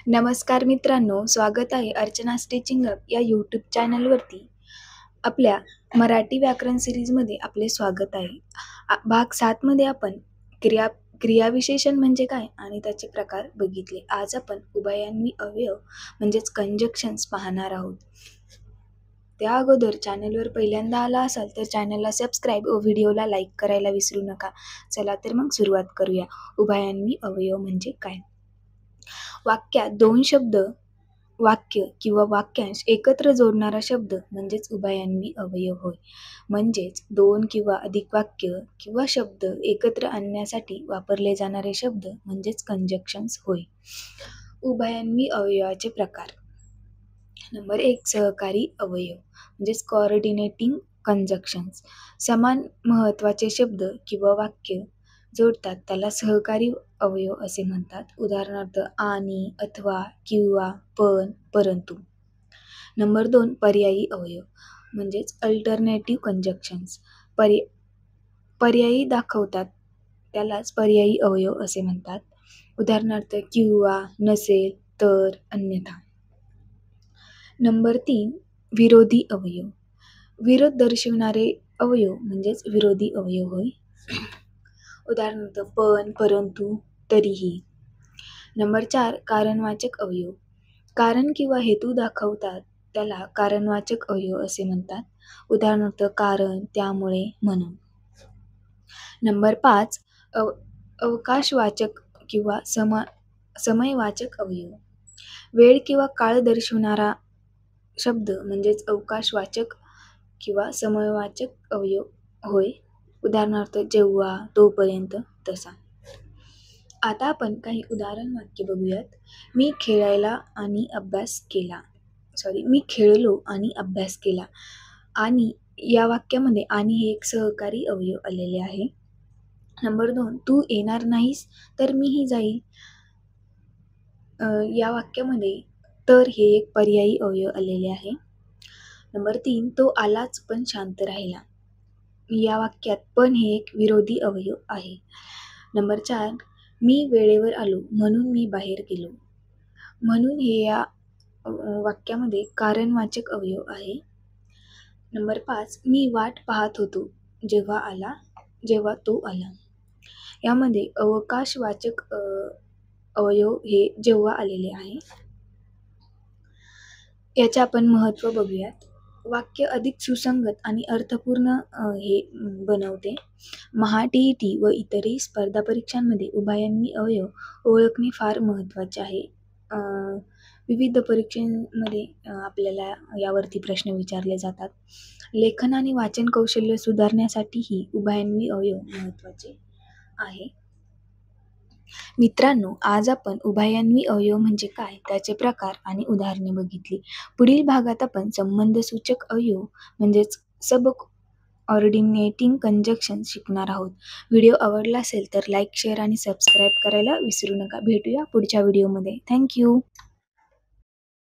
नमस्कार मित्रांनो, स्वागत आहे अर्चना स्टिचिंग अप या यूट्यूब चॅनलवरती. आपल्या मराठी व्याकरण सिरीजमध्ये आपले स्वागत आहे. भाग 7 मध्ये आपण क्रियाविशेषण म्हणजे काय आणि त्याचे प्रकार बघितले. आज आपण उभयान्वी अवयव म्हणजेच कंजक्शन्स पाहणार आहोत. त्या अगोदर चॅनलवर पहिल्यांदा आला असाल तर चॅनलला सबस्क्राईब व व्हिडिओला लाईक करायला विसरू नका. चला तर मग सुरुवात करूया. उभयान्वी अवयव म्हणजे काय? वाक्यात दोन शब्द, वाक्य किंवा वाक्यांश एकत्र जोडणारा शब्द म्हणजेच उभयान्वी अवयव होय. म्हणजेच दोन किंवा अधिक वाक्य किंवा शब्द एकत्र आणण्यासाठी वापरले जाणारे शब्द म्हणजेच कंजक्शन्स होय. उभयान्वी अवयवाचे प्रकार. नंबर 1, सहकारी अवयव म्हणजेच कोऑर्डिनेटिंग कंजक्शन्स. समान महत्त्वाचे शब्द किंवा वाक्य जोडतात त्याला सहकारी अवयव असे म्हणतात. उदाहरणार्थ आणि, अथवा, किंवा, पण, परंतु. नंबर 2, पर्यायी अवयव म्हणजेच अल्टरनेटिव्ह कंजक्शन्स. पर्यायी दाखवतात त्यालाच पर्यायी अवयव असे म्हणतात. उदाहरणार्थ किंवा, नसेल, तर, अन्यथा. नंबर 3, विरोधी अवयव. विरोध दर्शवणारे अवयव म्हणजेच विरोधी अवयव होय. उदाहरणार्थ पण, परंतु, तरीही. नंबर 4, कारणवाचक अवयव. कारण किंवा हेतू दाखवतात त्याला कारणवाचक अवयव असे म्हणतात. उदाहरणार्थ कारण, त्यामुळे, म्हणून. नंबर 5, अवकाशवाचक किंवा समयवाचक अवयव. वेळ किंवा काळ दर्शवणारा शब्द म्हणजेच अवकाशवाचक किंवा समयवाचक अवयव होय. उदाहरणार्थ जेव्हा, तोपर्यंत, तसा. आता आपण काही उदाहरण वाक्य बघूयात. मी खेळलो आणि अभ्यास केला. आणि या वाक्यामध्ये आणि हे एक सहकारी अवयव आलेले आहे. नंबर 2, तू येणार नाहीस तर मीही जाईल. या वाक्यामध्ये तर हे एक पर्यायी अवयव आलेले आहे. नंबर 3, तो आलाच पण शांत राहिला. या वाक्यात पण हे एक विरोधी अवयव आहे. नंबर 4, मी वेळेवर आलो म्हणून मी बाहेर गेलो. म्हणून हे या वाक्यामध्ये कारणवाचक अवयव आहे. नंबर 5, मी वाट पाहत होतो जेव्हा तो आला. यामध्ये अवकाशवाचक अवयव हे जेव्हा आलेले आहे. याचे आपण महत्त्व बघूयात. वाक्य अधिक सुसंगत आणि अर्थपूर्ण हे बनवते. TET व इतरही स्पर्धा परीक्षांमध्ये उभयान्वी अवयव ओळखणे फार महत्त्वाचे आहे. विविध परीक्षांमध्ये आपल्याला यावरती प्रश्न विचारले जातात. लेखन आणि वाचन कौशल्य सुधारण्यासाठीही उभयान्वी अवयव महत्त्वाचे आहे. मित्रांनो, आज आपण उभयान्वी अवयव म्हणजे काय, त्याचे प्रकार आणि उदाहरणे बघितली. पुढील भागात आपण संबंधसूचक अवयव म्हणजेच सबऑर्डिनेटिंग कंजक्शन्स शिकणार आहोत. व्हिडिओ आवडला असेल तर लाईक, शेअर आणि सबस्क्राईब करायला विसरू नका. भेटूया पुढच्या व्हिडिओमध्ये. थँक्यू.